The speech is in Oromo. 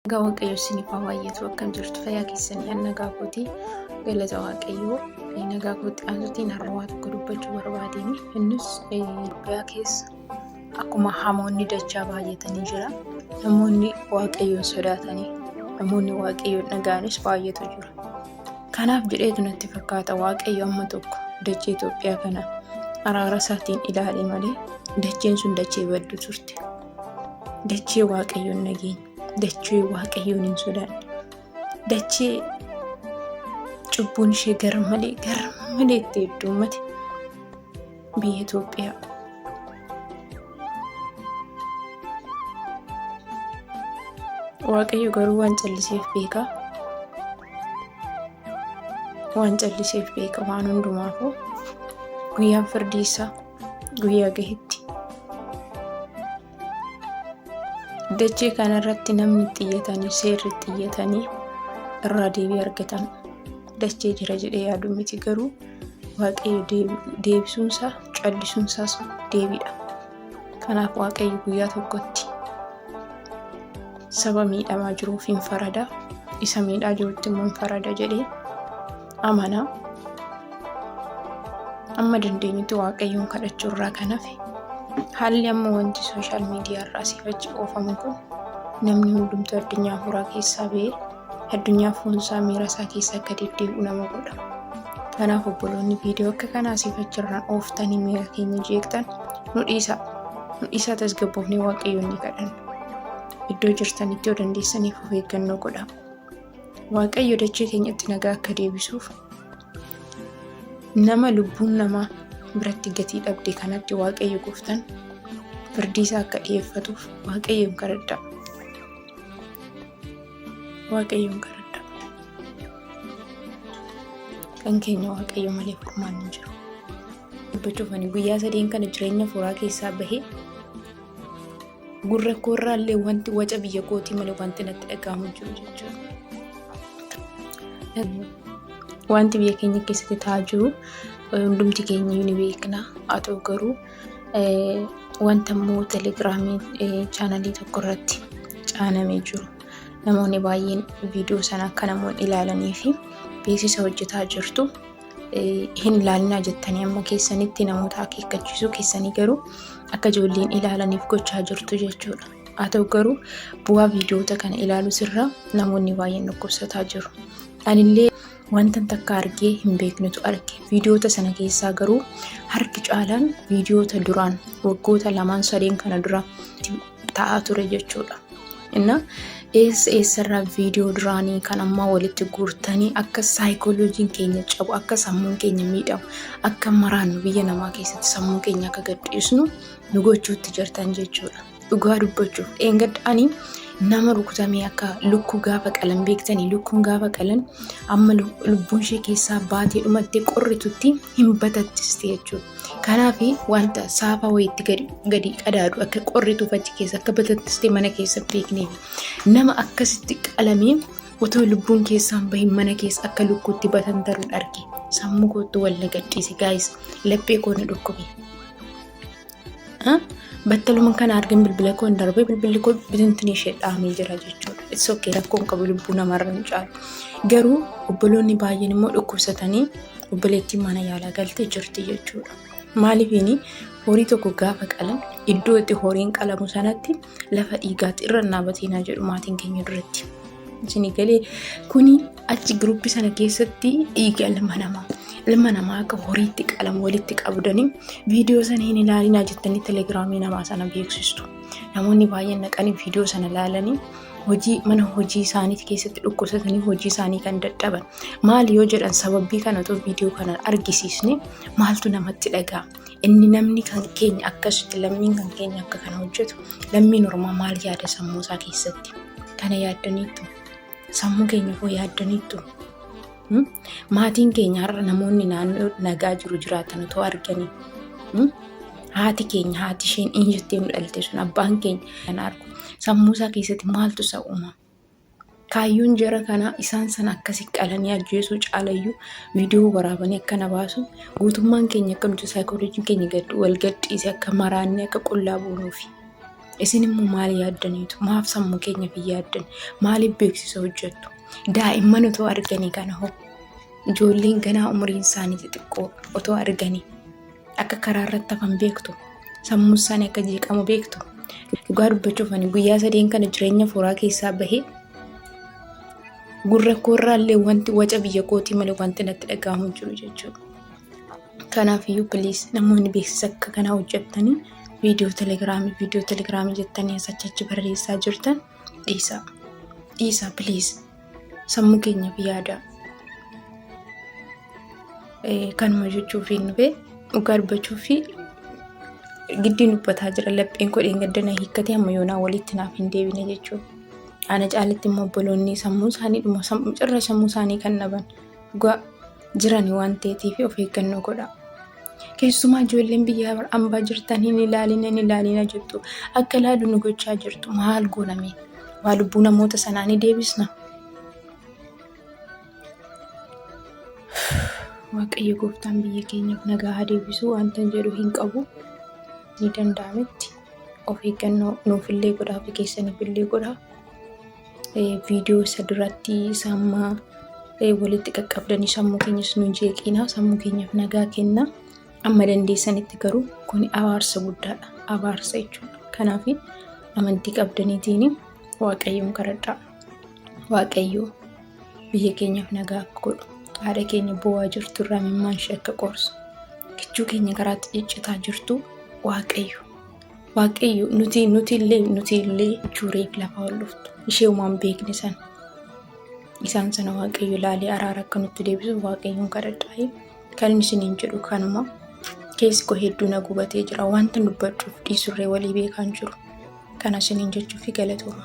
Nagaa Waaqayyoo isiniif haa baay'atu. Akkam jirtu? Fayyaa keessanii? Nagaa kootii galata Waaqayyoo. Nagaa kootii aansutiin har'a waa tokko dubbachuu barbaadeen. Innis Itoophiyaa keessa akkuma hamoonni dachaa baay'atanii jira. Namoonni Waaqayyoon sodaatanii, namoonni Waaqayyoon dhaga'anis baay'atu jira. Kanaaf jedheetu natti fakkaata Waaqayyo amma tokko dachee Itoophiyaa kana araara isaatiin ilaale malee dacheen sun dachee baddu turte. Dachee Waaqayyoon nageenya. Dachee Waaqayyoon hin sodaanne, dachee cubbuun ishee gara malee itti heddummate biyya Itoophiyaa. Waaqayyo garuu waan calliseef beeka waan hundumaafuu guyyaan firdii isaa guyyaa gahetti. Dachee kanarratti namni xiyyatanii seerri xiyyatanii irraa deebii argatan dachee jira jedhee yaadu miti. Garuu Waaqayyo deebisuunsaa callisuunsaas deebiidha. Kanaaf Waaqayyo guyyaa tokkotti saba miidhamaa jiruuf hin farada, isa miidhaa jirutti immoo hin farada jedhee amana. Amma dandeenyutti Waaqayyoon kadhachuu irraa kan hafe haalli amma wanti sooshaal miidiyaa irraa sifachi oofamu kun namni hundumtuu addunyaa fuuraa keessaa ba'ee addunyaa fuunsaa miira isaa keessa akka deddeebi'u nama godha. Kanaaf obboloonni viidiyoo akka kanaa sifachi irraan ooftanii miira keenya jeeqtan nu dhiisaa tasgabboofnee Waaqayyoon ni kadhanna. Iddoo jirtanitti yoo dandeessaniif of eeggannoo godhaa. Waaqayyo dachee keenyatti nagaa akka deebisuuf nama lubbuun namaa biratti gatii dhabde kanatti Waaqayyo gooftaan firdii isaa akka dhiyeeffatuuf Waaqayyoon kadhadhaa. Kan keenya Waaqayyo malee furmaan hin jiru. Dubbachuuf ani guyyaa sadeen kana jireenya fuuraa keessaa bahee gurra koorraallee wanti waca biyya kootii malee wanti natti dhaga'amu jiru jechuudha. Wanti biyya keenya keessatti ta'aa jiru hundumti keenya ni beekna. Haa ta'u garuu wanta immoo telegiraamii chaanalii tokko irratti caanamee jiru. Namoonni baay'een viidiyoo sana akka namoonni ilaalanii fi beeksisa hojjetaa jirtu hin ilaalinaa jettanii amma keessanitti namoota akeekkachiisuu keessanii garuu akka ijoolleen ilaalaniif gochaa jirtu jechuudha. Haa ta'u garuu bu'aa viidiyoota kana ilaaluu irraa namoonni baay'een dhukkubsataa jiru. Anillee wanta takka argee hin beeknetu arge. Viidiyoota sana keessaa garuu harki caalaan viidiyoota duraan waggoota 2-3 kana dura ta'aa ture jechuudha. Inna eessarraa viidiyoo duraanii kan ammaa walitti guurtanii akka saayikooloojiin keenya cabu, akka sammuun keenya miidhamu, akka maraannu biyya namaa keessatti sammuu keenya akka gadhiisnu nu gochuutti jirtan jechuudha. Dhugaa dubbachuuf eengadhaanii nama rukutamee akka lukkuu gaafa qalan beektanii lukkuun gaafa qalan amma lubbuun ishee keessaa baatee dhumattee qorritutti hin batattiste jechuudha. Kanaaf wanta saafaa wayiitti gadi qadaadu akka qorritu fachi keessa akka batattiste mana keessa beekneef nama akkasitti qalamee otoo lubbuun keessaan bahin mana keessa akka lukkuutti batantaruun arge. Sammuu kootu walla gadhiise gaayis laphee koo na dhukkube. Battaluma kana argin bilbila koo darbee bilbilli koo bitintiin ishee dhaamee jira jechuudha. It's okay, rakkoon qabu lubbuu namarra hin caalu. Garuu obboloonni baay'een immoo dhukkubsatanii obboleettiin mana yaalaa galtee jirti jechuudha. Maaliifini horii tokko gaafa qalan iddoo itti horiin qalamu sanatti lafa dhiigaatti irra naabatinaa jedhu maatiin keenya duratti. Isinii galee kuni achi giruuppii sana keessatti dhiiga ilma namaa akka horiitti qalamu walitti qabdanii viidiyoo sana hin ilaalinaa jettanii telegiraamii namaa sana beeksistu. Namoonni baay'een naqanii viidiyoo sana ilaalanii mana hojii isaanii keessatti dhukkubsatanii hojii isaanii kan dadhaban. Maali yoo jedhan sababbii kana otoo viidiyoo kana argisiisne maaltu namatti dhaga'a? Inni namni kan keenya akkasitti lammiin kan keenya akka kana hojjetu lammiin ormaa maal yaada sammuu isaa keessatti? Kana yaaddaniittu sammuu keenya koo yaaddaniittu. Maatiin keenya har'a namoonni naannoo nagaa jiru jiraatan otoo arganii haati keenya haati isheen inni jettee nu dhalte sun abbaan keenya kan argu sammuu isaa keessatti maaltu isa uuma? Kaayyoon jara kanaa isaan sana akkasii qalanii ajjeesuu caalayyuu viidiyoo waraabanii akkana baasu guutummaan keenya akka nuti saayikooloojiin keenya wal gadhiise akka maraanne akka qullaa buunuufi. Isin immoo maal yaaddaniitu? Maaf sammuu keenya fi yaaddan? Maaliif beeksisa hojjettu? Daa'imman otoo arganii kana hoo? Ijoolleen ganaa umriin isaanii xixiqqoo otoo arganii akka karaa irratti hafan beektu? Sammuu isaanii akka jeeqamu beektu? Dhugaa dubbachuuf ani guyyaa 3 kana jireenya fooraa keessaa bahee gurra koorraallee wanti waca biyya kootii malee wanti natti dhaga'amu jiru jechuudha. Kanaafiyyuu please namoonni beeksisa akka kanaa hojjettanii viidiyoo telegiraamii jettanii achi barreessaa jirtan dhiisaa please. Sammuu keenyaaf yaada. Kanuma jechuuf hin dhufe dhugaa dubbachuuf giddiin dubbataa jira. Lapheen kodheen gaddana hiikkatee amma yoonaa walitti naaf hin deebine jechuudha. Ana caalaatti immoo obboloonni sammuu isaanii cirra sammuu isaanii kan dhaban dhugaa jiran waan ta'eef of eeggannoo godhaa. Keessumaa ijoolleen biyya ambaa jirtan hin ilaalina jettu. Akka ilaalu nu gochaa jirtu. Maal gooname? Waa lubbuu namoota sanaa ni deebisna. Waaqayyo gooftaan biyya keenyaaf nagaa haa deebisu wanta jedhu hin qabu. Ni danda'ametti of eeggannoo nuufillee godhaa fi keessaniifillee godhaa. Viidiyoo isa duratti sammaa walitti qaqqabdanii sammuu keenyas nu jeeqinaa, sammuu keenyaaf nagaa kenna. Amma dandeessanitti garuu kun abaarsa guddaadha. Abaarsa jechuudha. Kanaaf amantii qabdaniitiin Waaqayyoon kadhadhaa. Waaqayyo biyya keenyaaf nagaa akka godhu, haadha keenya boo'aa jirtu irraa mimmaan ishee akka qorsu, kichuu keenya karaatti ciccitaa jirtu Waaqayyo nuti illee juureef lafa ol dhuftu. Ishee uumaan beekne sana. Isaan sana Waaqayyo ilaalee araara akka nutti deebisu Waaqayyoon kadhadhaa. Kan inni isiniin jedhu kanuma. Keessi koo hedduu na gubatee jira. Wanta dubbachuuf dhiisurree walii beekaan jiru. Kana isiniin jechuuf galatooma.